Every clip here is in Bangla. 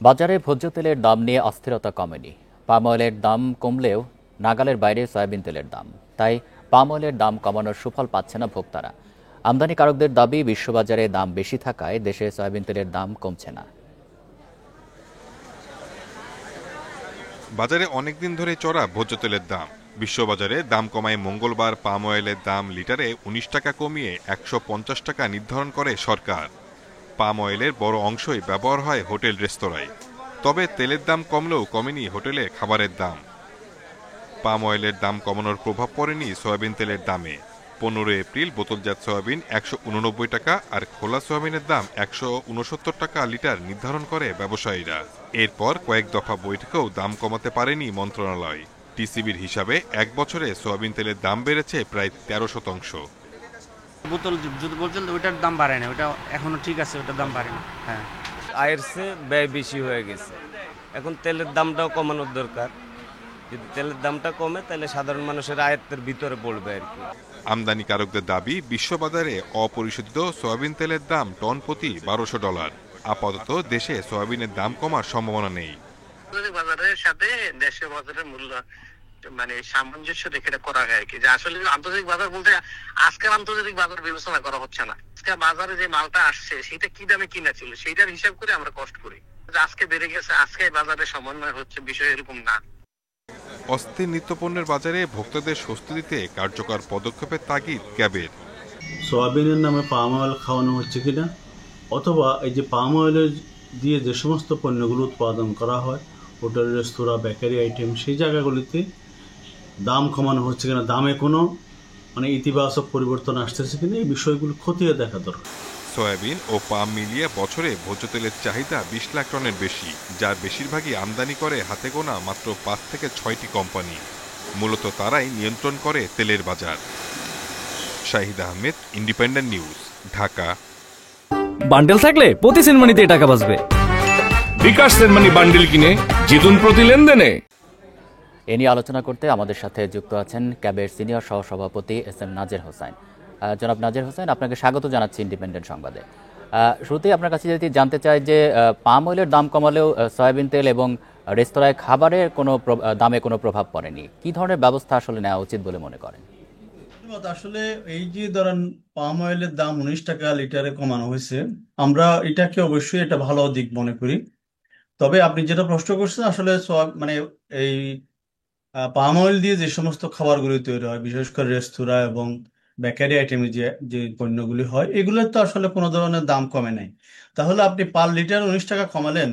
বাজারে ভোজ্য তেলের দাম নিয়ে অস্থিরতা কমেনি। পাম অয়েলের দাম কমলেও নাগালের বাইরে সয়াবিন তেলের দাম। তাই পাম অয়েলের দাম কমানোর সুফল পাচ্ছে না ভোক্তারা। আমদানিকারকদের দাবি, বিশ্ববাজারে দাম বেশি থাকায় দেশে সয়াবিন তেলের দাম কমছে না। বাজারে অনেকদিন ধরে চড়া ভোজ্য তেলের দাম। বিশ্ববাজারে দাম কমায় মঙ্গলবার পাম অয়েলের দাম লিটারে ১৯ টাকা কমিয়ে ১৫০ টাকা নির্ধারণ করে সরকার। পাম অয়েলের বড় অংশই ব্যবহার হয় হোটেল রেস্তোরাঁয়। তবে তেলের দাম কমলেও কমেনি হোটেলে খাবারের দাম। পাম অয়েলের দাম কমানোর প্রভাব পড়েনি সয়াবিন তেলের দামে। ১৫ এপ্রিল বোতলজাত সয়াবিন ১৮৯ টাকা আর খোলা সয়াবিনের দাম ১৬৯ টাকা লিটার নির্ধারণ করে ব্যবসায়ীরা। এরপর কয়েক দফা বৈঠকেও দাম কমাতে পারেনি মন্ত্রণালয়। টিসিবির হিসাবে এক বছরে সয়াবিন তেলের দাম বেড়েছে প্রায় ১৩%। বোতল যদি বলছেন ওইটার দাম বাড়ে না, ওটা এখনো ঠিক আছে, ওটার দাম বাড়ে না। হ্যাঁ, আয়ের চেয়ে ব্যয় বেশি হয়ে গেছে। এখন তেলের দামটাও কমানোর দরকার। যদি তেলের দামটা কমে তাহলে সাধারণ মানুষের আয়ত্তের ভিতরে পড়বে আর কি। আমদানিকারকদের দাবি, বিশ্ববাজারে অপরিশোধিত সয়াবিন তেলের দাম টন প্রতি $১২০০। আপাতত দেশে সয়াবিনের দাম কমার সম্ভাবনা নেই। বাজারের সাথে দেশের বাজারের মূল্য সামঞ্জস্য রেখে এটা করা হয় আর কি। যে আসলে আন্তর্জাতিক বাজার বলতে আজকের আন্তর্জাতিক বাজার বিবেচনা করা হচ্ছে না। আজকে বাজারে যে মালটা আসছে সেটা কি দামে কিনা ছিল সেইটার হিসাব করে আমরা কষ্ট করি। আজকে বেড়ে গেছে, আজকে বাজারে সমন্বয় হচ্ছে, বিষয় এরকম না। অস্থির নিত্যপণ্যের বাজারে ভোক্তাদের স্বস্তি দিতে কার্যকর পদক্ষেপের তাগিদ ক্যাবের। সয়াবিনের নামে পাম অয়েল খাওয়ানো হচ্ছে কিনা, অথবা এই যে পাম অয়েলের দিয়ে যে সমস্ত পণ্যগুলো উৎপাদন করা হয়, হোটেল রেস্তোরাঁ বেকারি আইটেম, সেই জায়গাগুলিতে দাম কমানো হচ্ছে কিনা, দামে কোনো ইতিবাচক পরিবর্তন আসতেছে কিনা, এই বিষয়গুলো খতিয়ে দেখা দরকার। সয়াবিন ও পাম মিলিয়ে বছরে ভোজ্য তেলের চাহিদা ২০ লাখ টনের বেশি, যার বেশিরভাগই আমদানি করে হাতে গোনা মাত্র ৫ থেকে ৬টি কোম্পানি। মূলত তারাই নিয়ন্ত্রণ করে তেলের বাজার। Shahid Ahmed, independent news, Dhaka. Bundle থাকলে প্রতি সেনমানিতে টাকা বাঁচবে। বিকাশ সেনমানি বান্ডেল কিনে জিতুন প্রতি লেনদেনে। এ নিয়ে আলোচনা করতে আমাদের সাথে যুক্ত আছেন ক্যাবের সিনিয়র সহসভাপতি এস.এম. নাজের হোসেন। জনাব নাজের হোসেন, আপনাকে স্বাগত জানাচ্ছি ইন্ডিপেন্ডেন্ট সংবাদে। শুরুতেই আপনার কাছে যদি জানতে চাই যে পাম অয়েলের দাম কমালেও সয়াবিন তেল এবং রেস্তোরাঁয় খাবারের দামে কোনো প্রভাব পড়েনি। কি ধরনের ব্যবস্থা আসলে নেওয়া উচিত বলে মনে করেন? আসলে এই যে ধরেন পাম অয়েলের দাম ১৯ টাকা লিটারে কমানো হয়েছে, আমরা এটাকে অবশ্যই এটা ভালো দিক মনে করি। তবে আপনি যেটা প্রশ্ন করছেন, আসলে এই পাম অয়েল দিয়ে যে সমস্ত খাবারগুলি তৈরি হয়, বিশেষ করে রেস্তোরাঁ এবং বেকারি আইটেমে যে যে পণ্যগুলি হয়, এগুলোর তো আসলে কোনো ধরনের দাম কমে নাই। তাহলে আপনি পার লিটার ১৯ টাকা কমালেন,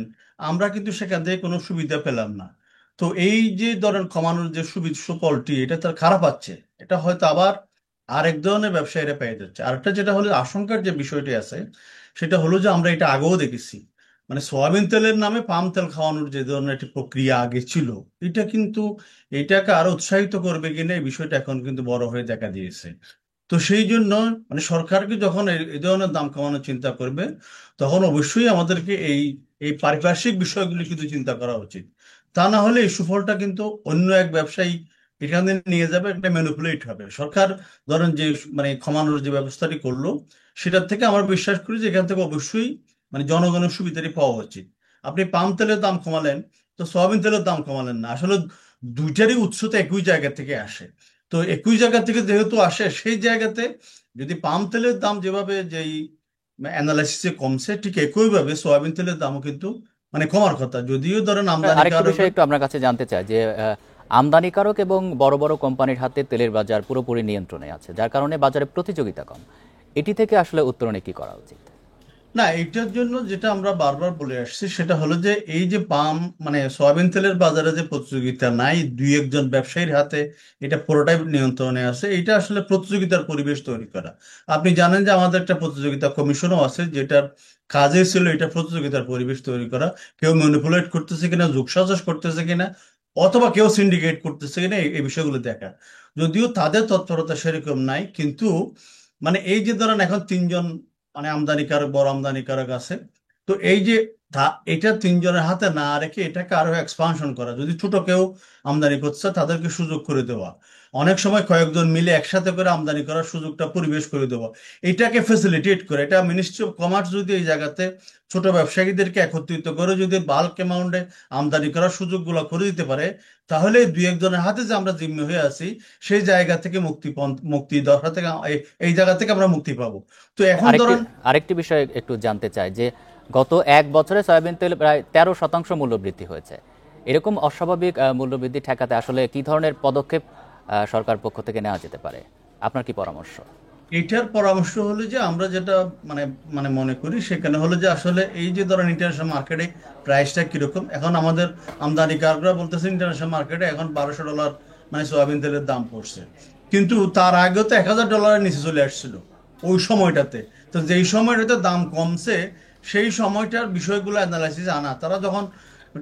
আমরা কিন্তু সেখান থেকে কোনো সুবিধা পেলাম না। তো এই যে ধরেন কমানোর যে সুফলটি, এটা তার খারাপ আছে, এটা হয়তো আবার আরেক ধরনের ব্যবসায়ীরা পেয়ে যাচ্ছে। আরেকটা যেটা হলো আশঙ্কার যে বিষয়টি আছে, সেটা হলো যে আমরা এটা আগেও দেখেছি, সয়াবিন তেলের নামে পাম তেল খাওয়ানোর যে ধরনের একটি প্রক্রিয়া আগে ছিল, এটা কিন্তু এটাকে আরো উৎসাহিত করবে কিনা, এই বিষয়টা এখন কিন্তু বড় হয়ে দেখা দিয়েছে। তো সেই জন্য সরকারকে যখন এই ধরনের দাম কমানোর চিন্তা করবে, তখন অবশ্যই আমাদেরকে এই এই পারিপার্শ্বিক বিষয়গুলি কিন্তু চিন্তা করা উচিত। তা না হলে এই সুফলটা কিন্তু অন্য এক ব্যবসায়ী এখানে নিয়ে যাবে, একটা ম্যানিপুলেট হবে। সরকার ধরেন যে কমানোর যে ব্যবস্থাটি করলো, সেটার থেকে আমরা বিশ্বাস করি যে এখান থেকে অবশ্যই জনগণের সুবিধাটি পাওয়া উচিত। আপনি পাম তেলের দাম কমালেন, তো সয়াবিন তেলের দাম কমালেন না। আসলে দুইটারই উৎস তো একই জায়গা থেকে আসে। তো একই জায়গা থেকে যেহেতু আসে, সেই জায়গাতে যদি পাম তেলের দাম যেভাবে যেই অ্যানালাইসিসে কমছে, ঠিক একইভাবে সয়াবিন তেলের দামও কিন্তু কমার কথা। যদিও ধরেন আরেকটা বিষয় একটু আপনার কাছে জানতে চাই যে আমদানিকারক এবং বড় বড় কোম্পানির হাতে তেলের বাজার পুরোপুরি নিয়ন্ত্রণে আছে, যার কারণে বাজারে প্রতিযোগিতা কম। এটি থেকে আসলে উত্তরণে কি করা উচিত? না, এটার জন্য যেটা আমরা বারবার বলে আসছি, সেটা হলো যে এই যে পাম সয়াবিন তেলের বাজারে যে প্রতিযোগিতা নাই, দুই একজন ব্যবসায়ীর হাতে এটা পুরোটাই নিয়ন্ত্রণে আছে, এটা আসলে প্রতিযোগিতার পরিবেশ তৈরি করা। আপনি জানেন যে আমাদের একটা প্রতিযোগিতা কমিশনও আছে, যেটার কাজে ছিল এটা প্রতিযোগিতার পরিবেশ তৈরি করা। কেউ ম্যানিপুলেট করতেছে কিনা, যোগসাজশ করতেছে কিনা, অথবা কেউ সিন্ডিকেট করতেছে কিনা, এই বিষয়গুলো দেখা। যদিও তাদের তৎপরতা সেরকম নাই, কিন্তু এই যে ধরেন এখন তিনজন আমদানিকারক, বড় আমদানিকারক আছে। তো এই যে এটা তিনজনের হাতে না রেখে এটাকে আরো এক্সপানশন করা, যদি ছোট কেউ আমদানি করছে তাদেরকে সুযোগ করে দেওয়া, অনেক সময় কয়েকজন মিলে একসাথে করে আমদানি করার সুযোগটা পরিবেশ করে দেওয়া, এটাকে ফেসিলিটেট করে, এটা মিনিস্ট্রি অফ কমার্স যদি এই জায়গাতে ছোট ব্যবসায়ীদেরকে একত্রিত করে যদি বাল্ক অ্যামাউন্টে আমদানি করার সুযোগগুলো করে দিতে পারে, তাহলে দুই একজনের হাতে যে আমরা জিম্মি হয়ে আছি সেই জায়গা থেকে মুক্তি দশা থেকে এই জায়গা থেকে আমরা মুক্তি পাবো। তো এখন ধরেন আরেকটি বিষয় একটু জানতে চাই যে গত এক বছরে সয়াবিন তেল প্রায় 13% মূল্যবৃদ্ধি হয়েছে। এরকম অস্বাভাবিক মূল্যবৃদ্ধি ঠেকাতে আসলে কি ধরনের পদক্ষেপ সরকার পক্ষ থেকে নেওয়া যেতে পারে, আপনার কি পরামর্শ? এটার পরামর্শ হলো যে আমরা যেটা মানে মানে মনে করি সেখানে হলো যে আসলে এই যে ধরেন ইন্টারন্যাশনাল মার্কেটে প্রাইসটা কিরকম, এখন আমাদের আমদানিকারকরা বলতেছে ইন্টারন্যাশনাল মার্কেটে এখন $1200 মানে সয়াবিন তেলের দাম পড়ছে, কিন্তু তার আগেও তো $1000 নিচে চলে আসছিল ওই সময়টাতে। তো যেই সময়টাতে দাম কমছে সেই সময়টার বিষয়গুলো অ্যানালাইসিস আনা, তারা যখন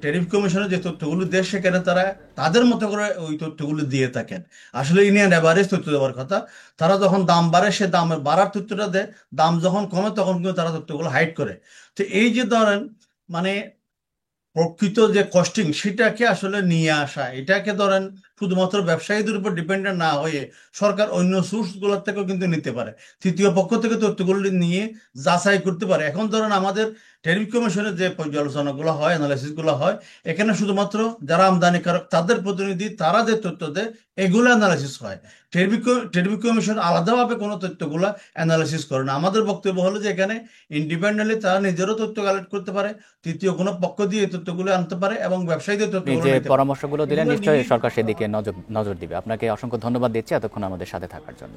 ট্যারিফ কমিশনের যে তথ্যগুলো দেয় সেখানে তারা তাদের মতো করে ওই তথ্যগুলো দিয়ে থাকেন। আসলে ইন্ডিয়ান অ্যাভারেজ তথ্য দেওয়ার কথা, তারা যখন দাম বাড়ে সে দামের বাড়ার তথ্যটা দেয়, দাম যখন কমে তখন কিন্তু তারা তথ্যগুলো হাইড করে। তো এই যে ধরেন মানে প্রকৃত যে কস্টিং সেটাকে আসলে নিয়ে আসা, এটাকে ধরেন শুধুমাত্র ব্যবসায়ীদের উপর ডিপেন্ডেন্ট না হয়ে সরকার অন্য সোর্স গুলোর থেকেও কিন্তু নিতে পারে, তৃতীয় পক্ষ থেকে তথ্যগুলো নিয়ে যাচাই করতে পারে। এখন ধরেন আমাদের ট্যারিফ কমিশনের যে পর্যালোচনাগুলো হয়, অ্যানালাইসিস গুলো হয়, এখানে শুধুমাত্র যারা আমদানিকারক তাদের প্রতিনিধি তারা যে তথ্য দেয় এগুলো অ্যানালাইসিস হয়। ট্যারিফ কমিশন আলাদাভাবে কোনো তথ্যগুলো অ্যানালাইসিস করে না। আমাদের বক্তব্য হলো যে এখানে ইন্ডিপেন্ডেন্টলি তারা নিজেরও তথ্য কালেক্ট করতে পারে, তৃতীয় কোনো পক্ষ দিয়ে এই তথ্যগুলো আনতে পারে এবং ব্যবসায়ীদের তথ্যগুলো যে নিতে পারে। পরামর্শগুলো দিলেন এগুলো নিশ্চয়ই নিয়ে- সরকার সেদিকে নজর দিবে। আপনাকে অসংখ্য ধন্যবাদ দিচ্ছি এতক্ষণ আমাদের সাথে থাকার জন্য।